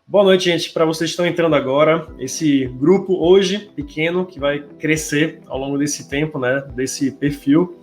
Boa noite, gente. Para vocês que estão entrando agora, esse grupo hoje pequeno que vai crescer ao longo desse tempo, né? Desse perfil.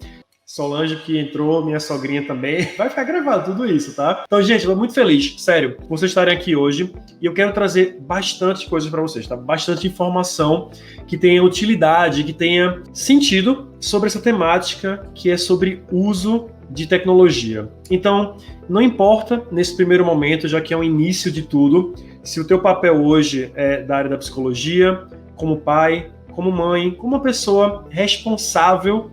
Solange que entrou, minha sogrinha também. Vai ficar gravado tudo isso, tá? Então, gente, eu tô muito feliz, sério, por vocês estarem aqui hoje. E eu quero trazer bastante coisas para vocês, tá? Bastante informação que tenha utilidade, que tenha sentido sobre essa temática que é sobre uso de tecnologia. Então, não importa nesse primeiro momento, já que é o início de tudo, se o teu papel hoje é da área da psicologia, como pai, como mãe, como uma pessoa responsável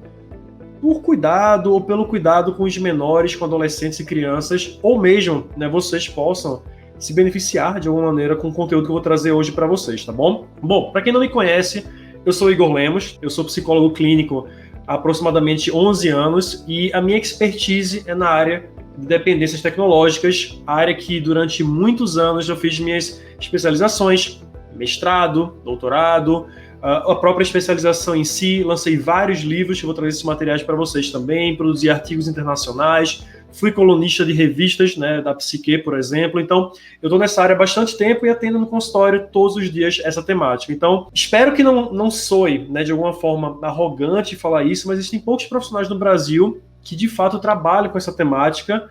por cuidado ou pelo cuidado com os menores, com adolescentes e crianças, ou mesmo, né, vocês possam se beneficiar de alguma maneira com o conteúdo que eu vou trazer hoje para vocês, tá bom? Bom, para quem não me conhece, eu sou Igor Lemos, eu sou psicólogo clínico há aproximadamente 11 anos e a minha expertise é na área de dependências tecnológicas, área que durante muitos anos eu fiz minhas especializações, mestrado, doutorado, a própria especialização em si, lancei vários livros, que eu vou trazer esses materiais para vocês também, produzi artigos internacionais, fui colunista de revistas, né, da Psique, por exemplo. Então, eu estou nessa área há bastante tempo e atendo no consultório todos os dias essa temática. Então, espero que não soe, né, de alguma forma arrogante falar isso, mas existem poucos profissionais no Brasil que de fato trabalham com essa temática,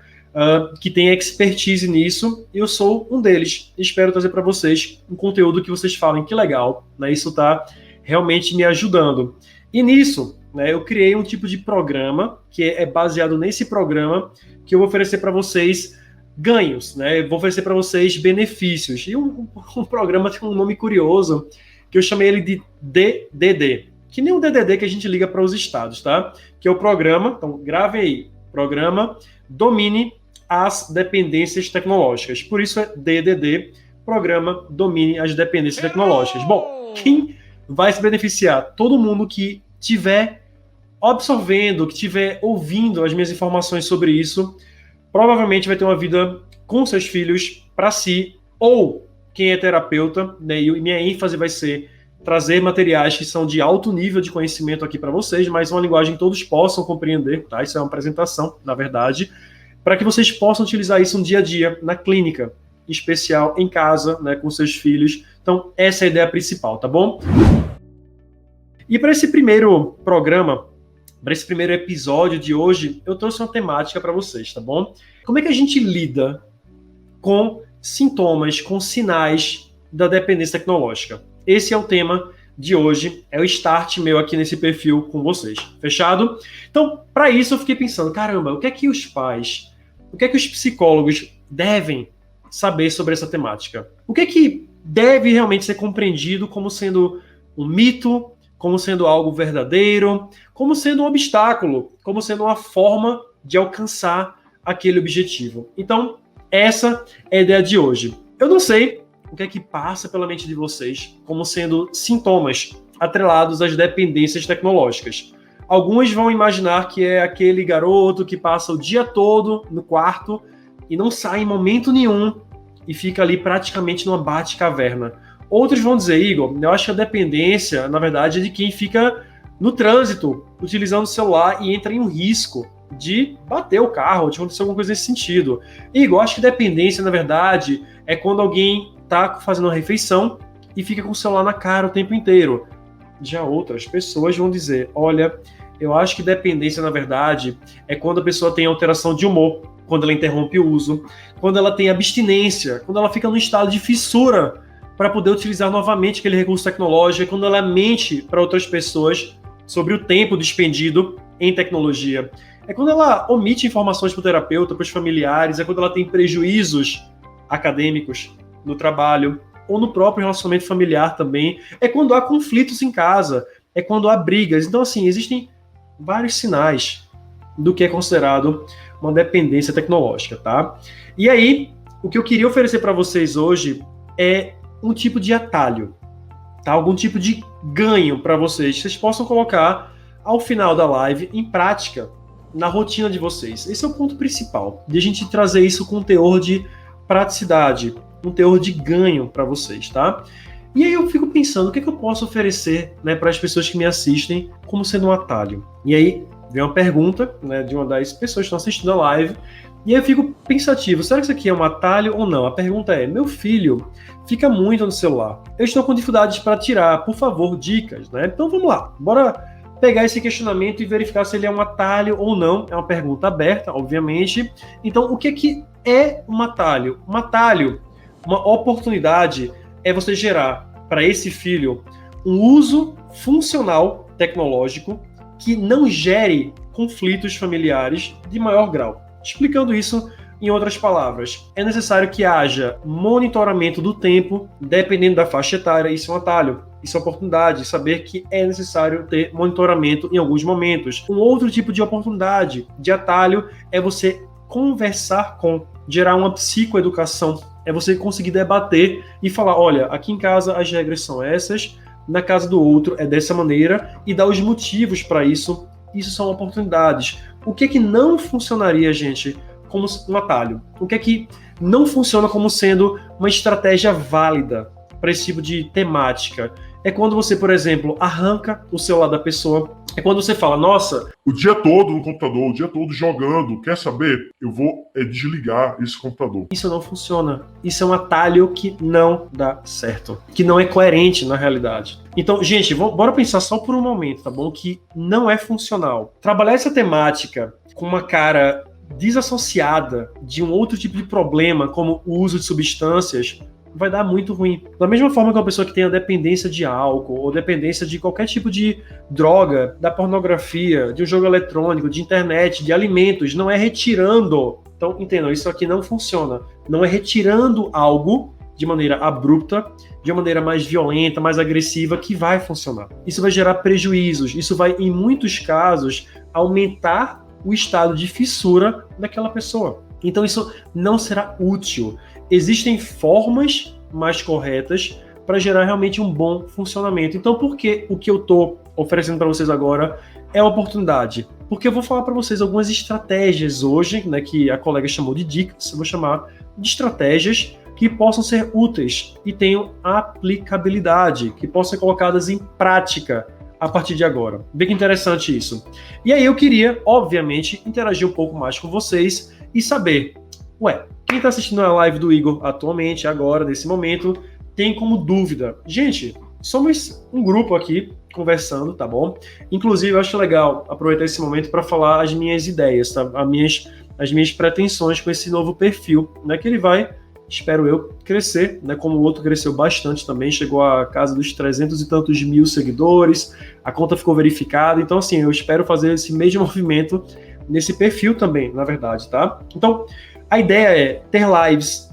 que tem expertise nisso, e eu sou um deles. Espero trazer para vocês um conteúdo que vocês falem que legal, né? Isso está realmente me ajudando. E nisso, né, eu criei um tipo de programa que é baseado nesse programa que eu vou oferecer para vocês ganhos, né? Eu vou oferecer para vocês benefícios. E um programa tem um nome curioso que eu chamei ele de DDD, que nem um DDD que a gente liga para os estados, tá? Que é o programa, então gravem aí, programa Domine as Dependências Tecnológicas. Por isso é DDD, Programa Domine as Dependências Tecnológicas. Bom, quem vai se beneficiar? Todo mundo que estiver absorvendo, que estiver ouvindo as minhas informações sobre isso, provavelmente vai ter uma vida com seus filhos para si, ou quem é terapeuta, né? E minha ênfase vai ser trazer materiais que são de alto nível de conhecimento aqui para vocês, mas uma linguagem que todos possam compreender, tá? Isso é uma apresentação, na verdade, para que vocês possam utilizar isso no dia a dia, na clínica, em especial em casa, né, com seus filhos. Então, essa é a ideia principal, tá bom? E para esse primeiro programa, para esse primeiro episódio de hoje, eu trouxe uma temática para vocês, tá bom? Como é que a gente lida com sintomas, com sinais da dependência tecnológica? Esse é o tema de hoje, é o start meu aqui nesse perfil com vocês, fechado? Então, para isso eu fiquei pensando, caramba, o que é que os pais, o que é que os psicólogos devem saber sobre essa temática? O que é que deve realmente ser compreendido como sendo um mito, como sendo algo verdadeiro, como sendo um obstáculo, como sendo uma forma de alcançar aquele objetivo? Então, essa é a ideia de hoje. Eu não sei o que é que passa pela mente de vocês como sendo sintomas atrelados às dependências tecnológicas. Alguns vão imaginar que é aquele garoto que passa o dia todo no quarto e não sai em momento nenhum e fica ali praticamente numa bate-caverna. Outros vão dizer, Igor, eu acho que a dependência, na verdade, é de quem fica no trânsito, utilizando o celular e entra em um risco de bater o carro, de acontecer alguma coisa nesse sentido. Igor, eu acho que dependência, na verdade, é quando alguém está fazendo uma refeição e fica com o celular na cara o tempo inteiro. Já outras pessoas vão dizer, olha, eu acho que dependência, na verdade, é quando a pessoa tem alteração de humor, quando ela interrompe o uso, quando ela tem abstinência, quando ela fica num estado de fissura para poder utilizar novamente aquele recurso tecnológico, quando ela mente para outras pessoas sobre o tempo despendido em tecnologia. É quando ela omite informações para o terapeuta, para os familiares, é quando ela tem prejuízos acadêmicos no trabalho ou no próprio relacionamento familiar também. É quando há conflitos em casa, é quando há brigas. Então, assim, existem vários sinais do que é considerado uma dependência tecnológica, tá? E aí, o que eu queria oferecer para vocês hoje é um tipo de atalho, tá? Algum tipo de ganho para vocês, que vocês possam colocar ao final da live em prática na rotina de vocês. Esse é o ponto principal, de a gente trazer isso com um teor de praticidade, um teor de ganho para vocês, tá? E aí eu fico pensando, o que é que eu posso oferecer, né, para as pessoas que me assistem como sendo um atalho? E aí vem uma pergunta, né, de uma das pessoas que estão assistindo a live, E aí eu fico pensativo, será que isso aqui é um atalho ou não? A pergunta é, meu filho fica muito no celular. Eu estou com dificuldades para tirar, por favor, dicas, né? Então vamos lá, bora pegar esse questionamento e verificar se ele é um atalho ou não. É uma pergunta aberta, obviamente. Então, o que é um atalho? Um atalho, uma oportunidade, é você gerar para esse filho um uso funcional tecnológico que não gere conflitos familiares de maior grau. Explicando isso em outras palavras, é necessário que haja monitoramento do tempo, dependendo da faixa etária. Isso é um atalho, isso é uma oportunidade, saber que é necessário ter monitoramento em alguns momentos. Um outro tipo de oportunidade, de atalho, é você conversar com, gerar uma psicoeducação, é você conseguir debater e falar, olha, aqui em casa as regras são essas, na casa do outro é dessa maneira, e dar os motivos para isso. Isso são oportunidades. O que é que não funcionaria, gente, como um atalho? O que é que não funciona como sendo uma estratégia válida para esse tipo de temática? É quando você, por exemplo, arranca o celular da pessoa. É quando você fala, nossa... O dia todo no computador, o dia todo jogando. Quer saber? Eu vou desligar esse computador. Isso não funciona. Isso é um atalho que não dá certo. Que não é coerente na realidade. Então, gente, bora pensar só por um momento, tá bom? Que não é funcional. Trabalhar essa temática com uma cara desassociada de um outro tipo de problema, como o uso de substâncias, vai dar muito ruim. Da mesma forma que uma pessoa que tem a dependência de álcool ou dependência de qualquer tipo de droga, da pornografia, de um jogo eletrônico, de internet, de alimentos, não é retirando. Então, entendam, isso aqui não funciona. Não é retirando algo de maneira abrupta, de uma maneira mais violenta, mais agressiva, que vai funcionar. Isso vai gerar prejuízos. Isso vai, em muitos casos, aumentar o estado de fissura daquela pessoa. Então isso não será útil. Existem formas mais corretas para gerar realmente um bom funcionamento. Então por que o que eu estou oferecendo para vocês agora é uma oportunidade? Porque eu vou falar para vocês algumas estratégias hoje, né, que a colega chamou de dicas, eu vou chamar de estratégias que possam ser úteis e tenham aplicabilidade, que possam ser colocadas em prática a partir de agora. Vê que interessante isso. E aí eu queria, obviamente, interagir um pouco mais com vocês e saber, quem está assistindo a live do Igor atualmente, agora, nesse momento, tem como dúvida? Gente, somos um grupo aqui conversando, tá bom? Inclusive, eu acho legal aproveitar esse momento para falar as minhas ideias, tá? As minhas pretensões com esse novo perfil, né? Que ele vai, espero eu, crescer, né? Como o outro cresceu bastante também, chegou à casa dos 300 e tantos mil seguidores, a conta ficou verificada, então assim, eu espero fazer esse mesmo movimento nesse perfil também, na verdade, tá? Então, a ideia é ter lives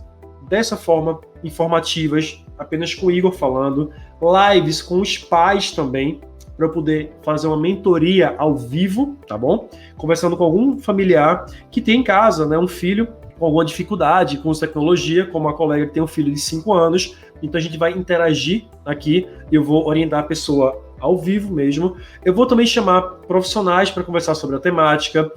dessa forma, informativas, apenas com o Igor falando, lives com os pais também, para eu poder fazer uma mentoria ao vivo, tá bom? Conversando com algum familiar que tem em casa, né, um filho com alguma dificuldade com tecnologia, como a colega que tem um filho de 5 anos, então a gente vai interagir aqui, eu vou orientar a pessoa ao vivo mesmo. Eu vou também chamar profissionais para conversar sobre a temática,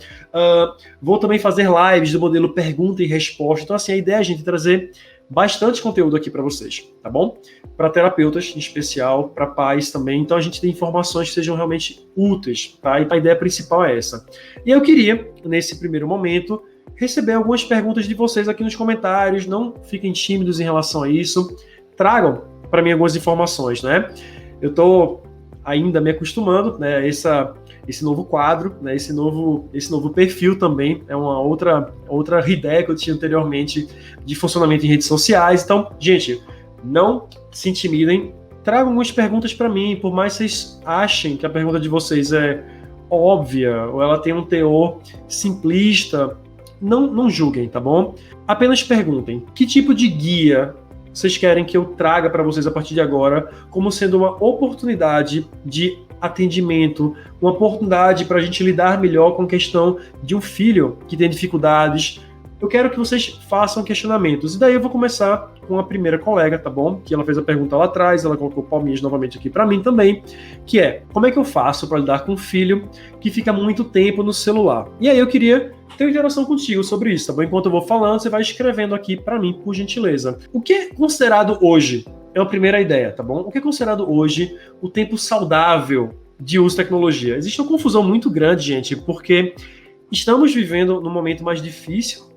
vou também fazer lives do modelo pergunta e resposta, então assim, a ideia é a gente trazer bastante conteúdo aqui para vocês, tá bom? Para terapeutas em especial, para pais também, então a gente tem informações que sejam realmente úteis, tá? E a ideia principal é essa. E eu queria, nesse primeiro momento, receber algumas perguntas de vocês aqui nos comentários, não fiquem tímidos em relação a isso, tragam para mim algumas informações, né? Eu estou ainda me acostumando, né, esse novo quadro, né, esse novo perfil também, é uma outra ideia que eu tinha anteriormente de funcionamento em redes sociais. Então, gente, não se intimidem, tragam algumas perguntas para mim, por mais que vocês achem que a pergunta de vocês é óbvia, ou ela tem um teor simplista, não julguem, tá bom? Apenas perguntem, que tipo de guia vocês querem que eu traga para vocês a partir de agora, como sendo uma oportunidade de atendimento, uma oportunidade para a gente lidar melhor com a questão de um filho que tem dificuldades. Eu quero que vocês façam questionamentos. E daí eu vou começar com a primeira colega, tá bom? Que ela fez a pergunta lá atrás, ela colocou palminhas novamente aqui para mim também, que é, como é que eu faço para lidar com um filho que fica muito tempo no celular? E aí eu queria ter uma interação contigo sobre isso, tá bom? Enquanto eu vou falando, você vai escrevendo aqui para mim, por gentileza. O que é considerado hoje? É a primeira ideia, tá bom? O que é considerado hoje o tempo saudável de uso de tecnologia? Existe uma confusão muito grande, gente, porque estamos vivendo num momento mais difícil,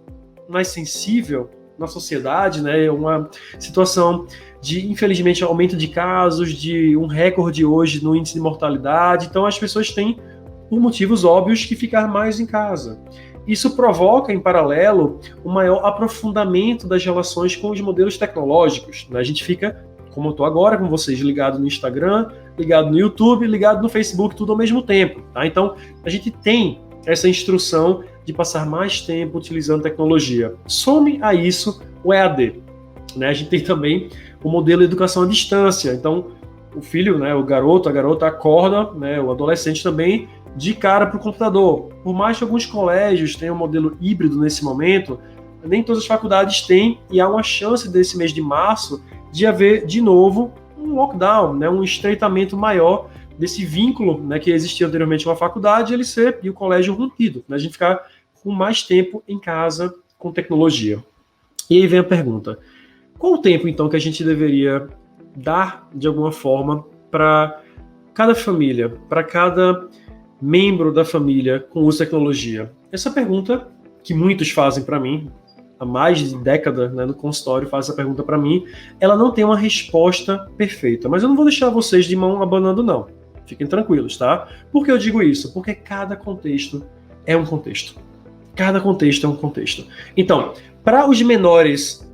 mais sensível na sociedade, né? Uma situação de, infelizmente, aumento de casos, de um recorde hoje no índice de mortalidade. Então, as pessoas têm, por motivos óbvios, que ficar mais em casa. Isso provoca, em paralelo, um maior aprofundamento das relações com os modelos tecnológicos, né? A gente fica, como eu estou agora com vocês, ligado no Instagram, ligado no YouTube, ligado no Facebook, tudo ao mesmo tempo, tá? Então, a gente tem essa instrução de passar mais tempo utilizando tecnologia. Some a isso o EAD, né? A gente tem também o modelo de educação à distância. Então, o filho, né, o garoto, a garota acorda, né, o adolescente também, de cara para o computador. Por mais que alguns colégios tenham um modelo híbrido nesse momento, nem todas as faculdades têm, e há uma chance desse mês de março de haver, de novo, um lockdown, né, um estreitamento maior desse vínculo, né, que existia anteriormente com a faculdade e o colégio rompido, né, a gente ficar com mais tempo em casa com tecnologia. E aí vem a pergunta: qual o tempo, então, que a gente deveria dar, de alguma forma, para cada família, para cada membro da família com uso de tecnologia? Essa pergunta, que muitos fazem para mim, há mais de década, né, no consultório, faz essa pergunta para mim, ela não tem uma resposta perfeita. Mas eu não vou deixar vocês de mão abanando, não. Fiquem tranquilos, tá? Por que eu digo isso? Porque cada contexto é um contexto. Cada contexto é um contexto. Então, para os menores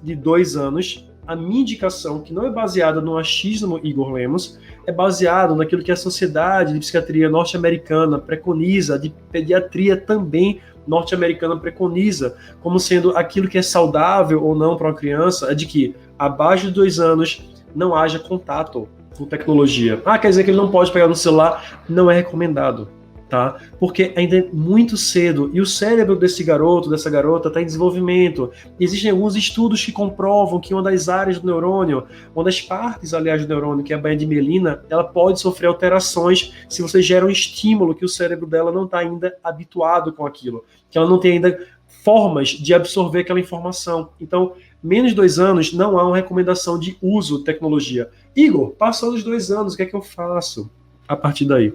de 2 anos, a minha indicação, que não é baseada no achismo Igor Lemos, é baseado naquilo que a Sociedade de Psiquiatria Norte-Americana preconiza, de pediatria também norte-americana preconiza, como sendo aquilo que é saudável ou não para uma criança, é de que abaixo de 2 anos não haja contato com tecnologia. Quer dizer que ele não pode pegar no celular? Não é recomendado, tá? Porque ainda é muito cedo e o cérebro desse garoto, dessa garota, está em desenvolvimento. Existem alguns estudos que comprovam que uma das áreas do neurônio, uma das partes, aliás, do neurônio, que é a baía de mielina, ela pode sofrer alterações se você gera um estímulo que o cérebro dela não está ainda habituado com aquilo, que ela não tem ainda formas de absorver aquela informação. Então, menos de 2 anos, não há uma recomendação de uso de tecnologia. Igor, passou dos 2 anos, o que é que eu faço a partir daí?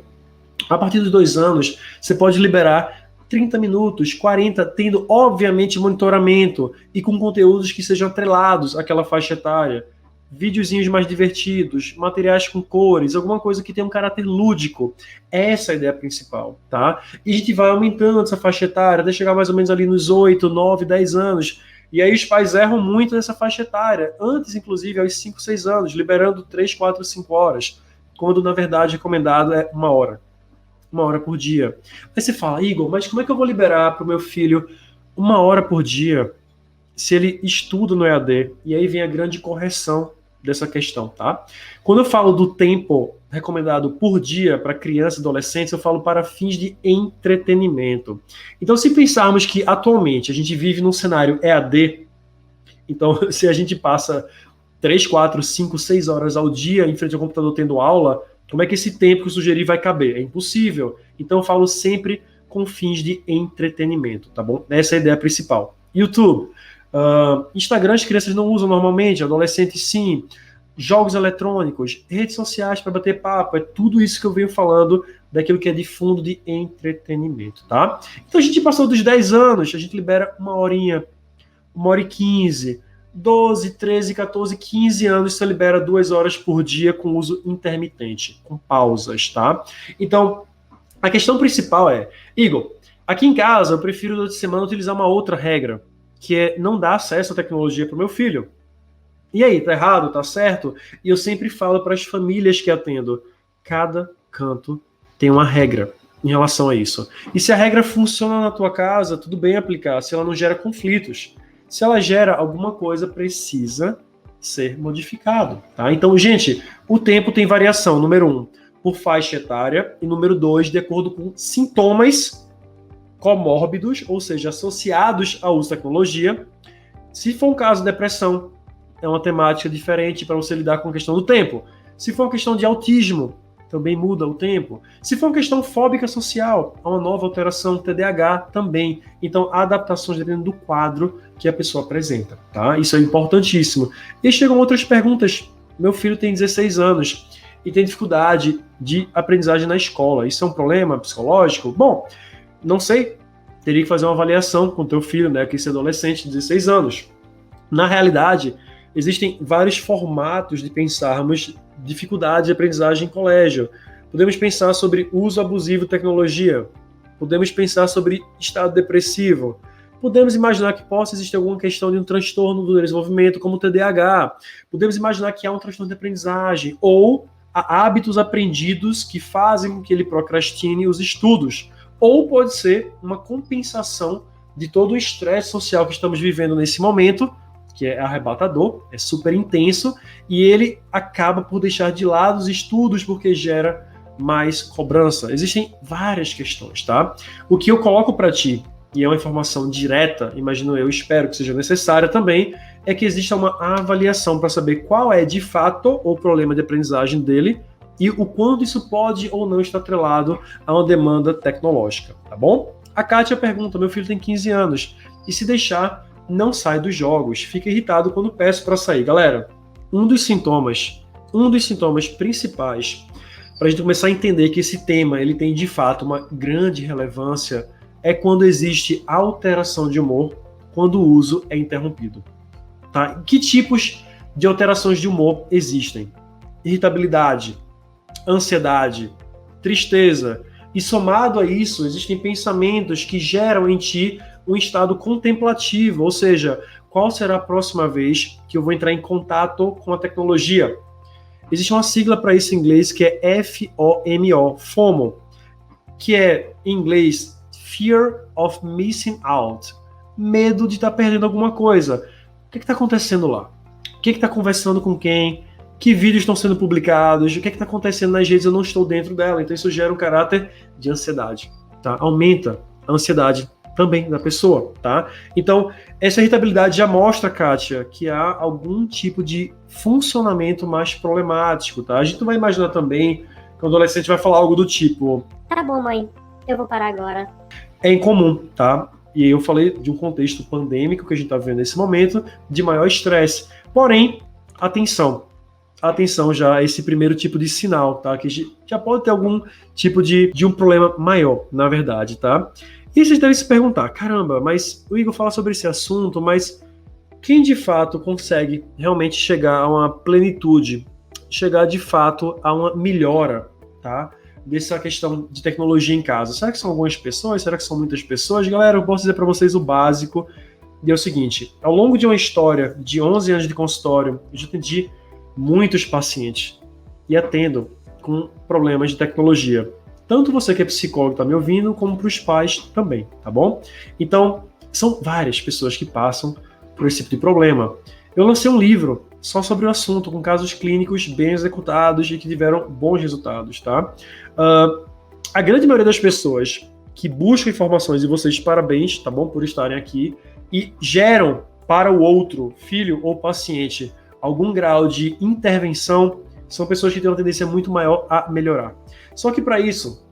A partir dos 2 anos, você pode liberar 30 minutos, 40, tendo, obviamente, monitoramento e com conteúdos que sejam atrelados àquela faixa etária. Videozinhos mais divertidos, materiais com cores, alguma coisa que tenha um caráter lúdico. Essa é a ideia principal, tá? E a gente vai aumentando essa faixa etária até chegar mais ou menos ali nos 8, 9, 10 anos. E aí os pais erram muito nessa faixa etária, antes, inclusive, aos 5, 6 anos, liberando 3, 4, 5 horas, quando, na verdade, recomendado é 1 hora. 1 hora por dia. Aí você fala: Igor, mas como é que eu vou liberar para o meu filho 1 hora por dia se ele estuda no EAD? E aí vem a grande correção dessa questão, tá? Quando eu falo do tempo recomendado por dia para crianças e adolescentes, eu falo para fins de entretenimento. Então, se pensarmos que atualmente a gente vive num cenário EAD, então se a gente passa 3, 4, 5, 6 horas ao dia em frente ao computador tendo aula, como é que esse tempo que eu sugeri vai caber? É impossível. Então eu falo sempre com fins de entretenimento, tá bom? Essa é a ideia principal. YouTube. Instagram as crianças não usam normalmente, adolescentes sim. Jogos eletrônicos, redes sociais para bater papo, é tudo isso que eu venho falando daquilo que é de fundo de entretenimento, tá? Então a gente passou dos 10 anos, a gente libera 1 horinha, 1h15, 12, 13, 14, 15 anos, você libera 2 horas por dia com uso intermitente, com pausas, tá? Então, a questão principal é, Igor, aqui em casa eu prefiro durante a semana utilizar uma outra regra, que é não dar acesso à tecnologia para o meu filho. E aí, tá errado, tá certo? E eu sempre falo para as famílias que atendo, cada canto tem uma regra em relação a isso. E se a regra funciona na tua casa, tudo bem aplicar, se ela não gera conflitos. Se ela gera alguma coisa, precisa ser modificado, tá? Então, gente, o tempo tem variação, número 1, por faixa etária, e número 2, de acordo com sintomas comórbidos, ou seja, associados ao uso de tecnologia. Se for um caso de depressão, é uma temática diferente para você lidar com a questão do tempo. Se for uma questão de autismo, também muda o tempo. Se for uma questão fóbica social, há uma nova alteração, TDAH também. Então, há adaptações dependendo do quadro que a pessoa apresenta, tá? Isso é importantíssimo. E chegam outras perguntas. Meu filho tem 16 anos e tem dificuldade de aprendizagem na escola. Isso é um problema psicológico? Bom, não sei. teria que fazer uma avaliação com o teu filho, né, que é esse adolescente de 16 anos. Na realidade, existem vários formatos de pensarmos dificuldade de aprendizagem em colégio. Podemos pensar sobre uso abusivo de tecnologia. Podemos pensar sobre estado depressivo. Podemos imaginar que possa existir alguma questão de um transtorno do desenvolvimento, como o TDAH. Podemos imaginar que há um transtorno de aprendizagem ou há hábitos aprendidos que fazem com que ele procrastine os estudos. Ou pode ser uma compensação de todo o estresse social que estamos vivendo nesse momento, que é arrebatador, é super intenso, e ele acaba por deixar de lado os estudos porque gera mais cobrança. Existem várias questões, tá? O que eu coloco para ti, e é uma informação direta, imagino eu, espero que seja necessária também, é que exista uma avaliação para saber qual é de fato o problema de aprendizagem dele e o quanto isso pode ou não estar atrelado a uma demanda tecnológica, tá bom? A Kátia pergunta, meu filho tem 15 anos, e se deixar, não sai dos jogos, fica irritado quando peço para sair. Galera, um dos sintomas principais para a gente começar a entender que esse tema ele tem de fato uma grande relevância é quando existe alteração de humor, quando o uso é interrompido. Tá? Que tipos de alterações de humor existem? Irritabilidade, ansiedade, tristeza, e somado a isso, existem pensamentos que geram em ti um estado contemplativo, ou seja, qual será a próxima vez que eu vou entrar em contato com a tecnologia? Existe uma sigla para isso em inglês que é FOMO, FOMO, que é, em inglês, Fear of Missing Out, medo de estar perdendo alguma coisa. O que está acontecendo lá? O que está conversando com quem? Que vídeos estão sendo publicados? O que está acontecendo nas redes? Eu não estou dentro dela. Então isso gera um caráter de ansiedade. Tá? Aumenta a ansiedade também da pessoa. Tá? Então, essa irritabilidade já mostra, Kátia, que há algum tipo de funcionamento mais problemático. Tá? A gente não vai imaginar também que o adolescente vai falar algo do tipo: tá bom, mãe, eu vou parar agora. É incomum, tá? E eu falei de um contexto pandêmico que a gente está vivendo nesse momento, de maior estresse. Porém, atenção já a esse primeiro tipo de sinal, tá? Que já pode ter algum tipo de um problema maior, na verdade, tá? E vocês devem se perguntar, caramba, mas o Igor fala sobre esse assunto, mas quem de fato consegue realmente chegar a uma plenitude, chegar de fato a uma melhora, tá? Dessa questão de tecnologia em casa. Será que são algumas pessoas? Será que são muitas pessoas? Galera, eu posso dizer para vocês o básico, e é o seguinte, ao longo de uma história de 11 anos de consultório, eu já atendi muitos pacientes e atendo com problemas de tecnologia. Tanto você que é psicólogo está me ouvindo, como para os pais também, tá bom? Então, são várias pessoas que passam por esse tipo de problema. Eu lancei um livro só sobre o assunto, com casos clínicos bem executados e que tiveram bons resultados, tá? A grande maioria das pessoas que buscam informações, e vocês parabéns, tá bom, por estarem aqui, e geram para o outro, filho ou paciente, algum grau de intervenção, são pessoas que têm uma tendência muito maior a melhorar. Só que para isso,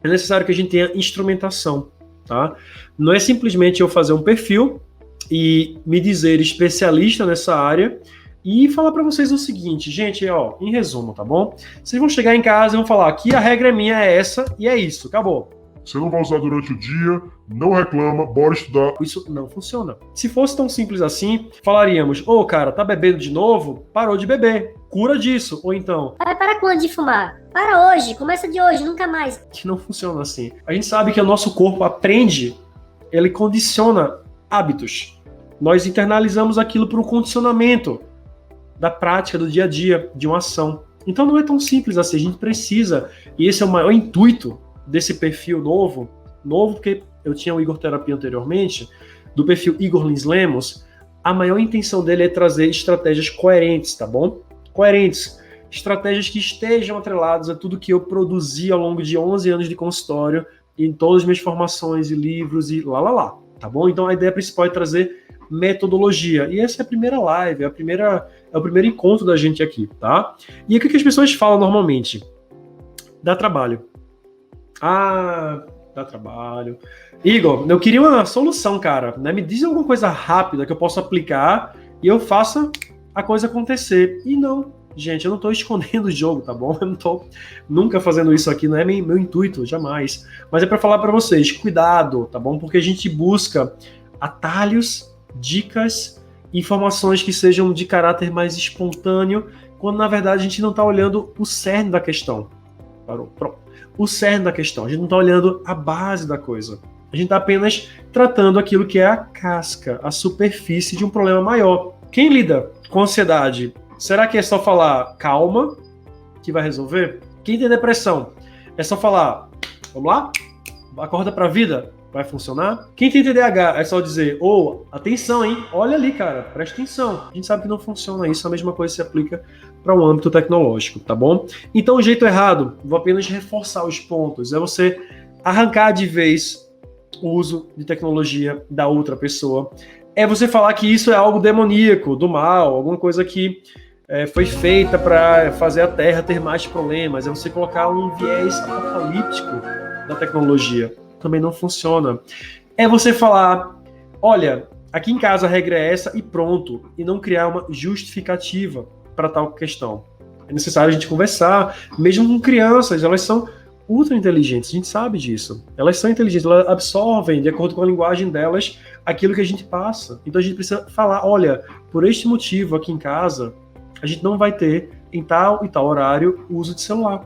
é necessário que a gente tenha instrumentação, tá? Não é simplesmente eu fazer um perfil e me dizer especialista nessa área e falar para vocês o seguinte, gente, ó, em resumo, tá bom? Vocês vão chegar em casa e vão falar, aqui a regra minha é essa e é isso, acabou. Você não vai usar durante o dia, não reclama, bora estudar. Isso não funciona. Se fosse tão simples assim, falaríamos, ô cara, tá bebendo de novo? Parou de beber, cura disso. Ou então... Vai para quando de fumar? Para hoje, começa de hoje, nunca mais. Que não funciona assim. A gente sabe que o nosso corpo aprende, ele condiciona hábitos. Nós internalizamos aquilo por um condicionamento da prática do dia a dia, de uma ação. Então não é tão simples assim, a gente precisa, e esse é o maior intuito desse perfil novo porque eu tinha o Igor Terapia anteriormente, do perfil Igor Lins Lemos, a maior intenção dele é trazer estratégias coerentes, tá bom? Coerentes. Estratégias que estejam atreladas a tudo que eu produzi ao longo de 11 anos de consultório, em todas as minhas formações e livros e lá, tá bom? Então a ideia principal é trazer metodologia. E essa é a primeira live, é o primeiro encontro da gente aqui, tá? E o que as pessoas falam normalmente? Dá trabalho. Dá trabalho. Igor, eu queria uma solução, cara, né? Me diz alguma coisa rápida que eu possa aplicar e eu faça a coisa acontecer. E não Gente, eu não tô escondendo o jogo, tá bom? Eu não tô nunca fazendo isso aqui, não é meu intuito, jamais. Mas é para falar para vocês, cuidado, tá bom? Porque a gente busca atalhos, dicas, informações que sejam de caráter mais espontâneo, quando na verdade a gente não tá olhando o cerne da questão. Parou, pronto. O cerne da questão, a gente não tá olhando a base da coisa. A gente está apenas tratando aquilo que é a casca, a superfície de um problema maior. Quem lida com ansiedade, será que é só falar calma que vai resolver? Quem tem depressão, é só falar, vamos lá? Acorda pra vida, vai funcionar? Quem tem TDAH, é só dizer, atenção, hein? Olha ali, cara, presta atenção. A gente sabe que não funciona isso, a mesma coisa se aplica para o âmbito tecnológico, tá bom? Então, o jeito errado, vou apenas reforçar os pontos, é você arrancar de vez o uso de tecnologia da outra pessoa. É você falar que isso é algo demoníaco, do mal, alguma coisa que foi feita para fazer a Terra ter mais problemas. É você colocar um viés apocalíptico da tecnologia. Também não funciona. É você falar, olha, aqui em casa a regra é essa e pronto, e não criar uma justificativa para tal questão. É necessário a gente conversar, mesmo com crianças, elas são ultra inteligentes, a gente sabe disso. Elas são inteligentes, elas absorvem, de acordo com a linguagem delas, aquilo que a gente passa. Então a gente precisa falar, olha, por este motivo aqui em casa, a gente não vai ter em tal e tal horário o uso de celular.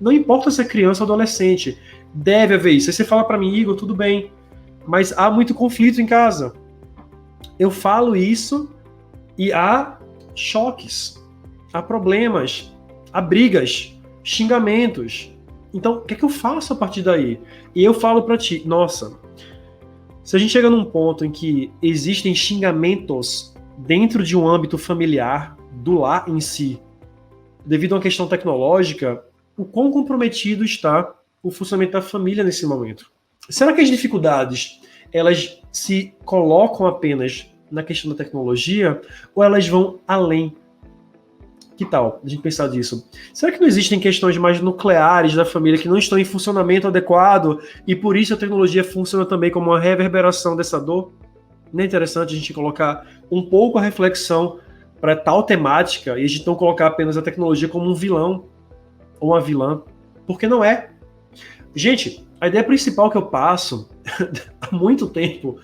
Não importa se é criança ou adolescente, deve haver isso. Aí você fala para mim, Igor, tudo bem, mas há muito conflito em casa. Eu falo isso e há choques, há problemas, há brigas, xingamentos. Então, o que é que eu faço a partir daí? E eu falo pra ti, nossa, se a gente chega num ponto em que existem xingamentos dentro de um âmbito familiar, do lar em si, devido a uma questão tecnológica, o quão comprometido está o funcionamento da família nesse momento? Será que as dificuldades, elas se colocam apenas na questão da tecnologia, ou elas vão além? Que tal a gente pensar disso? Será que não existem questões mais nucleares da família que não estão em funcionamento adequado e por isso a tecnologia funciona também como uma reverberação dessa dor? Não é interessante a gente colocar um pouco a reflexão para tal temática e a gente não colocar apenas a tecnologia como um vilão ou uma vilã? Porque não é. Gente, a ideia principal que eu passo há muito tempo,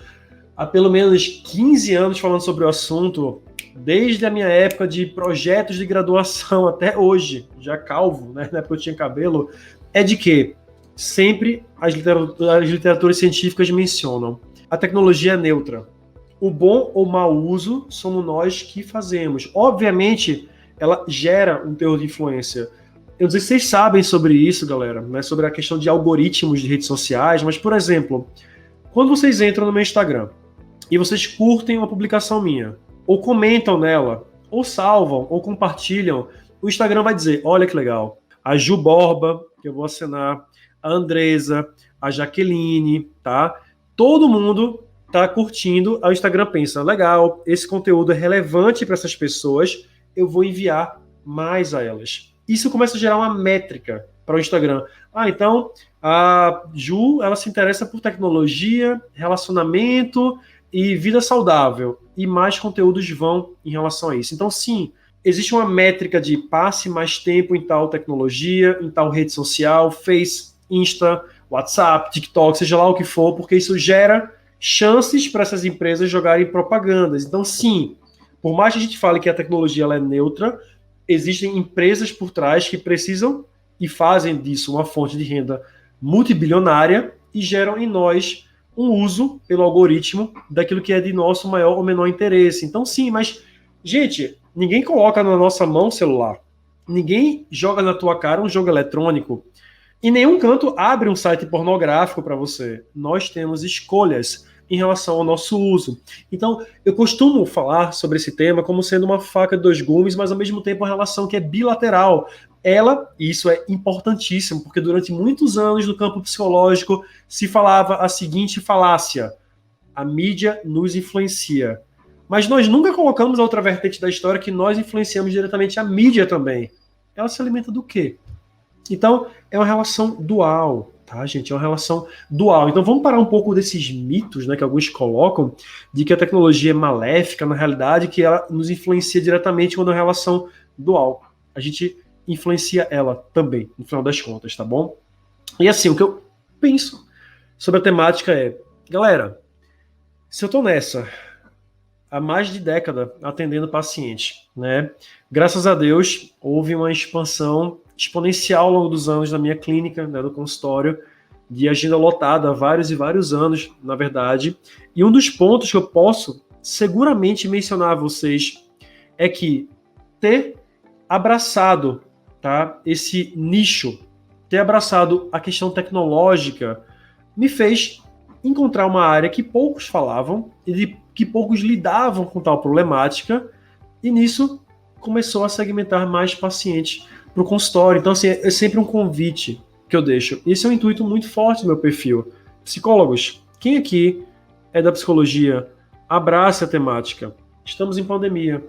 há pelo menos 15 anos falando sobre o assunto, desde a minha época de projetos de graduação até hoje, já calvo, né, na época eu tinha cabelo, é de que sempre as literaturas científicas mencionam a tecnologia é neutra. O bom ou mau uso somos nós que fazemos. Obviamente, ela gera um teor de influência. Eu não sei se vocês sabem sobre isso, galera, né, sobre a questão de algoritmos de redes sociais, mas, por exemplo, quando vocês entram no meu Instagram e vocês curtem uma publicação minha, ou comentam nela, ou salvam, ou compartilham, o Instagram vai dizer, olha que legal, a Ju Borba, que eu vou assinar, a Andresa, a Jaqueline, tá? Todo mundo tá curtindo, aí o Instagram pensa, legal, esse conteúdo é relevante para essas pessoas, eu vou enviar mais a elas. Isso começa a gerar uma métrica para o Instagram. Então, a Ju, ela se interessa por tecnologia, relacionamento e vida saudável. E mais conteúdos vão em relação a isso. Então, sim, existe uma métrica de passe mais tempo em tal tecnologia, em tal rede social, Face, Insta, WhatsApp, TikTok, seja lá o que for, porque isso gera chances para essas empresas jogarem propagandas. Então, sim, por mais que a gente fale que a tecnologia ela é neutra, existem empresas por trás que precisam e fazem disso uma fonte de renda multibilionária e geram em nós um uso pelo algoritmo daquilo que é de nosso maior ou menor interesse. Então, sim, mas, gente, ninguém coloca na nossa mão celular. Ninguém joga na tua cara um jogo eletrônico. Em nenhum canto abre um site pornográfico para você. Nós temos escolhas em relação ao nosso uso. Então, eu costumo falar sobre esse tema como sendo uma faca de dois gumes, mas ao mesmo tempo uma relação que é bilateral. Ela, e isso é importantíssimo, porque durante muitos anos no campo psicológico se falava a seguinte falácia: a mídia nos influencia. Mas nós nunca colocamos a outra vertente da história, que nós influenciamos diretamente a mídia também. Ela se alimenta do quê? Então, é uma relação dual, tá, gente? É uma relação dual. Então, vamos parar um pouco desses mitos, né, que alguns colocam, de que a tecnologia é maléfica, na realidade, que ela nos influencia diretamente quando é uma relação dual. a gente influencia ela também, no final das contas, tá bom? E assim, o que eu penso sobre a temática é, galera, se eu tô nessa há mais de década atendendo paciente, né? Graças a Deus, houve uma expansão exponencial ao longo dos anos na minha clínica, né, do consultório, de agenda lotada há vários e vários anos, na verdade. E um dos pontos que eu posso seguramente mencionar a vocês é que ter abraçado, tá, esse nicho, ter abraçado a questão tecnológica, me fez encontrar uma área que poucos falavam e que poucos lidavam com tal problemática, e nisso começou a segmentar mais pacientes para o consultório. Então, assim, é sempre um convite que eu deixo. Esse é um intuito muito forte do meu perfil. Psicólogos, quem aqui é da psicologia, abrace a temática. Estamos em pandemia.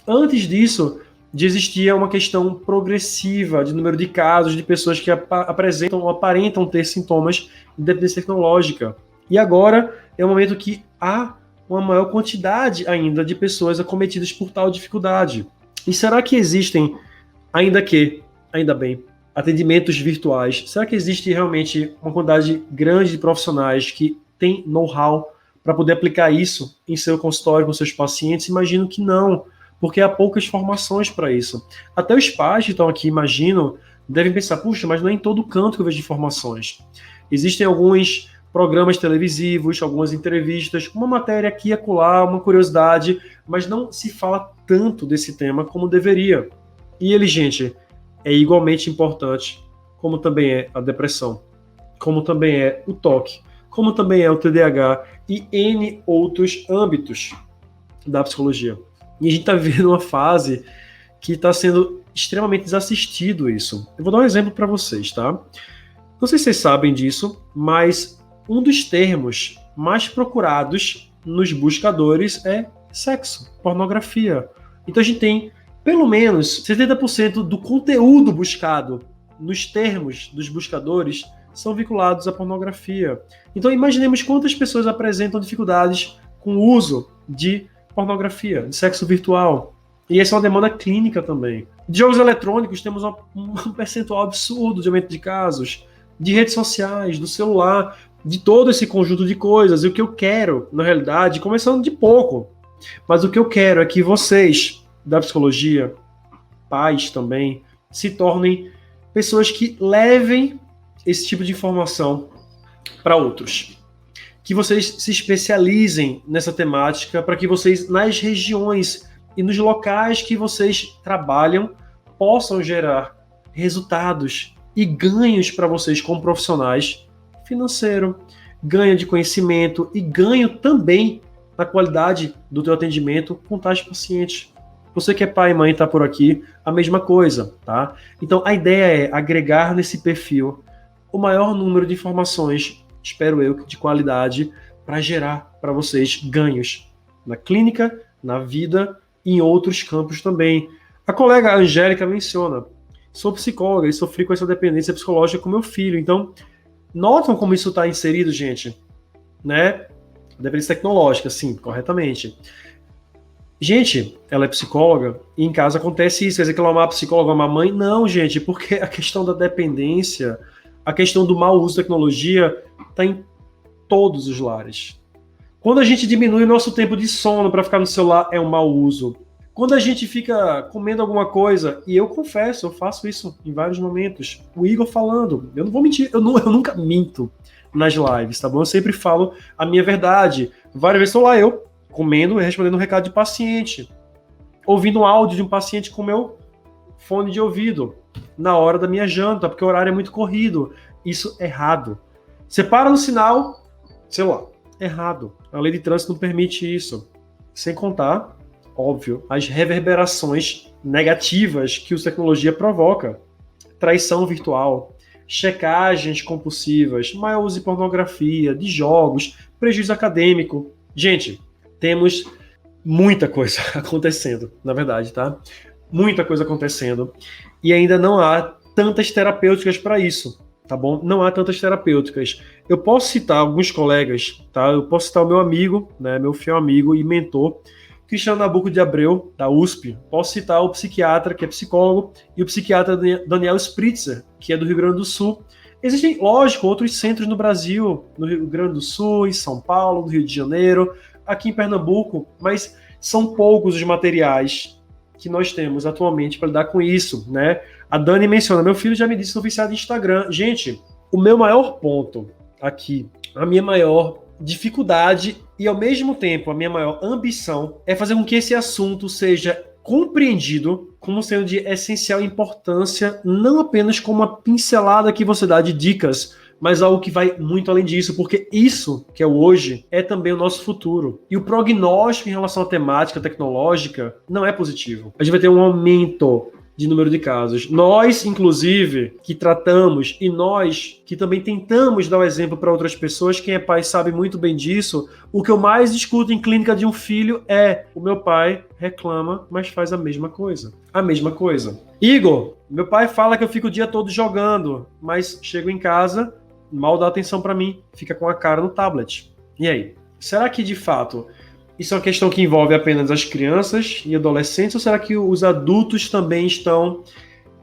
Antes disso, existia uma questão progressiva de número de casos de pessoas que apresentam ou aparentam ter sintomas de dependência tecnológica. E agora é o momento que há uma maior quantidade ainda de pessoas acometidas por tal dificuldade. E será que existem, ainda bem, atendimentos virtuais? Será que existe realmente uma quantidade grande de profissionais que têm know-how para poder aplicar isso em seu consultório com seus pacientes? Imagino que não, porque há poucas formações para isso. Até os pais que estão aqui, imagino, devem pensar, puxa, mas não é em todo canto que eu vejo informações. Existem alguns programas televisivos, algumas entrevistas, uma matéria aqui e acolá, uma curiosidade, mas não se fala tanto desse tema como deveria. E ele, gente, é igualmente importante, como também é a depressão, como também é o toque, como também é o TDAH e N outros âmbitos da psicologia. E a gente está vivendo uma fase que está sendo extremamente desassistido isso. Eu vou dar um exemplo para vocês, tá? Não sei se vocês sabem disso, mas um dos termos mais procurados nos buscadores é sexo, pornografia. Então a gente tem pelo menos 70% do conteúdo buscado nos termos dos buscadores são vinculados à pornografia. Então imaginemos quantas pessoas apresentam dificuldades com o uso de pornografia, de sexo virtual. E essa é uma demanda clínica também. De jogos eletrônicos temos um percentual absurdo de aumento de casos, de redes sociais, do celular, de todo esse conjunto de coisas. E o que eu quero, na realidade, começando de pouco, mas o que eu quero é que vocês, da psicologia, pais também, se tornem pessoas que levem esse tipo de informação para outros. Que vocês se especializem nessa temática para que vocês, nas regiões e nos locais que vocês trabalham, possam gerar resultados e ganhos para vocês como profissionais, financeiro, ganho de conhecimento e ganho também na qualidade do teu atendimento com tais pacientes. Você que é pai e mãe está por aqui, a mesma coisa, tá? Então a ideia é agregar nesse perfil o maior número de informações, espero eu, de qualidade, para gerar para vocês ganhos na clínica, na vida e em outros campos também. A colega Angélica menciona, sou psicóloga e sofri com essa dependência psicológica com meu filho, então notam como isso está inserido, gente, né? Dependência tecnológica, sim, corretamente. Gente, ela é psicóloga e em casa acontece isso. Quer dizer que ela é uma psicóloga, uma mãe? Não, gente, porque a questão da dependência, a questão do mau uso da tecnologia está em todos os lares. Quando a gente diminui o nosso tempo de sono para ficar no celular, é um mau uso. Quando a gente fica comendo alguma coisa, e eu confesso, eu faço isso em vários momentos, o Igor falando, eu não vou mentir, eu nunca minto nas lives, tá bom? Eu sempre falo a minha verdade. Várias vezes estou lá eu, comendo e respondendo um recado de paciente, ouvindo um áudio de um paciente com meu fone de ouvido, na hora da minha janta, porque o horário é muito corrido. Isso é errado. Você para no sinal, celular, errado. A lei de trânsito não permite isso. Sem contar, óbvio, as reverberações negativas que a tecnologia provoca. Traição virtual, checagens compulsivas, maior uso de pornografia, de jogos, prejuízo acadêmico. Gente, temos muita coisa acontecendo, na verdade, tá? Muita coisa acontecendo. E ainda não há tantas terapêuticas para isso, tá bom? Não há tantas terapêuticas. Eu posso citar alguns colegas, tá? Eu posso citar o meu amigo, né? Meu fiel amigo e mentor, Cristiano Nabuco de Abreu, da USP. Posso citar o psiquiatra, que é psicólogo, e o psiquiatra Daniel Spritzer, que é do Rio Grande do Sul. Existem, lógico, outros centros no Brasil, no Rio Grande do Sul, em São Paulo, no Rio de Janeiro, aqui em Pernambuco, mas são poucos os materiais que nós temos atualmente para lidar com isso, né? A Dani menciona, meu filho já me disse no viciado de Instagram. Gente, o meu maior ponto aqui, a minha maior dificuldade e, ao mesmo tempo, a minha maior ambição é fazer com que esse assunto seja compreendido como sendo de essencial importância, não apenas como uma pincelada que você dá de dicas, mas algo que vai muito além disso, porque isso, que é o hoje, é também o nosso futuro. E o prognóstico em relação à temática tecnológica não é positivo. A gente vai ter um aumento de número de casos. Nós, inclusive, que tratamos, e nós que também tentamos dar o exemplo para outras pessoas, quem é pai sabe muito bem disso, o que eu mais escuto em clínica de um filho é: o meu pai reclama, mas faz a mesma coisa. A mesma coisa. Igor, meu pai fala que eu fico o dia todo jogando, mas chego em casa, mal dá atenção para mim, fica com a cara no tablet. E aí? Será que, de fato, isso é uma questão que envolve apenas as crianças e adolescentes, ou será que os adultos também estão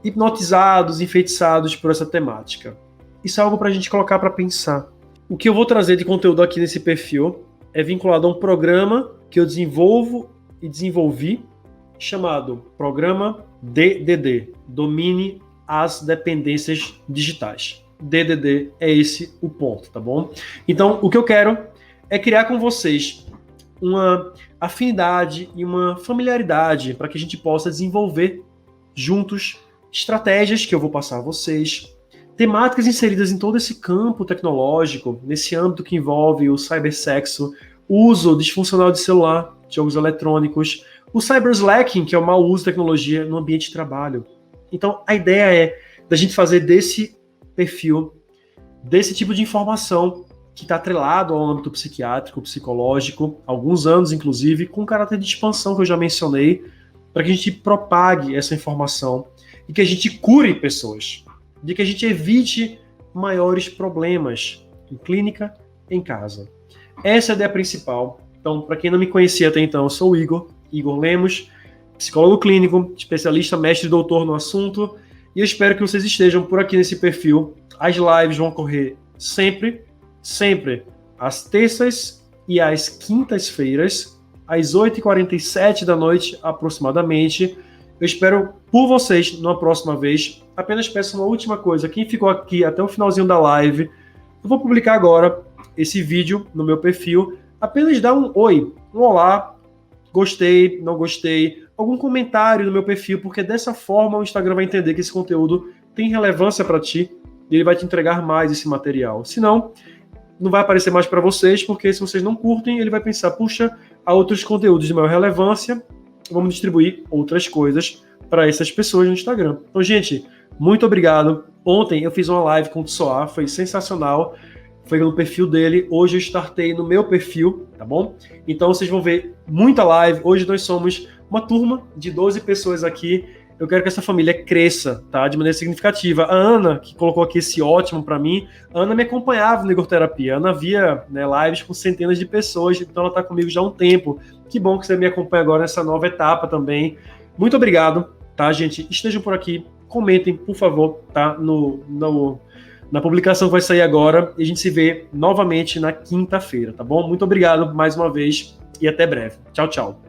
hipnotizados, enfeitiçados por essa temática? Isso é algo para a gente colocar para pensar. O que eu vou trazer de conteúdo aqui nesse perfil é vinculado a um programa que eu desenvolvo e desenvolvi, chamado Programa DDD, Domine as Dependências Digitais. DDD é esse o ponto, tá bom? Então, o que eu quero é criar com vocês uma afinidade e uma familiaridade para que a gente possa desenvolver juntos estratégias que eu vou passar a vocês, temáticas inseridas em todo esse campo tecnológico, nesse âmbito que envolve o cybersexo, o uso disfuncional de celular, jogos eletrônicos, o cyberslacking, que é o mau uso de tecnologia no ambiente de trabalho. Então, a ideia é da gente fazer desse perfil, desse tipo de informação que está atrelado ao âmbito psiquiátrico, psicológico, há alguns anos, inclusive, com caráter de expansão que eu já mencionei, para que a gente propague essa informação e que a gente cure pessoas, de que a gente evite maiores problemas em clínica, em casa. Essa é a ideia principal. Então, para quem não me conhecia até então, eu sou o Igor Lemos, psicólogo clínico, especialista, mestre e doutor no assunto, e eu espero que vocês estejam por aqui nesse perfil. As lives vão ocorrer sempre às terças e às quintas-feiras, às 8h47 da noite, aproximadamente. Eu espero por vocês numa próxima vez. Apenas peço uma última coisa. Quem ficou aqui até o finalzinho da live, eu vou publicar agora esse vídeo no meu perfil. Apenas dá um oi, um olá, gostei, não gostei, algum comentário no meu perfil, porque dessa forma o Instagram vai entender que esse conteúdo tem relevância para ti e ele vai te entregar mais esse material. Se não, não vai aparecer mais para vocês, porque se vocês não curtem, ele vai pensar, puxa, há outros conteúdos de maior relevância, vamos distribuir outras coisas para essas pessoas no Instagram. Então, gente, muito obrigado. Ontem eu fiz uma live com o Tsoá, foi sensacional, foi no perfil dele, hoje eu startei no meu perfil, tá bom? Então vocês vão ver muita live, hoje nós somos uma turma de 12 pessoas aqui. Eu quero que essa família cresça, tá? De maneira significativa. A Ana, que colocou aqui esse ótimo para mim, a Ana me acompanhava no Igor Terapia. A Ana via, né, lives com centenas de pessoas, então ela tá comigo já há um tempo. Que bom que você me acompanha agora nessa nova etapa também. Muito obrigado, tá, gente? Estejam por aqui, comentem, por favor, tá? Na publicação que vai sair agora, e a gente se vê novamente na quinta-feira, tá bom? Muito obrigado mais uma vez e até breve. Tchau, tchau.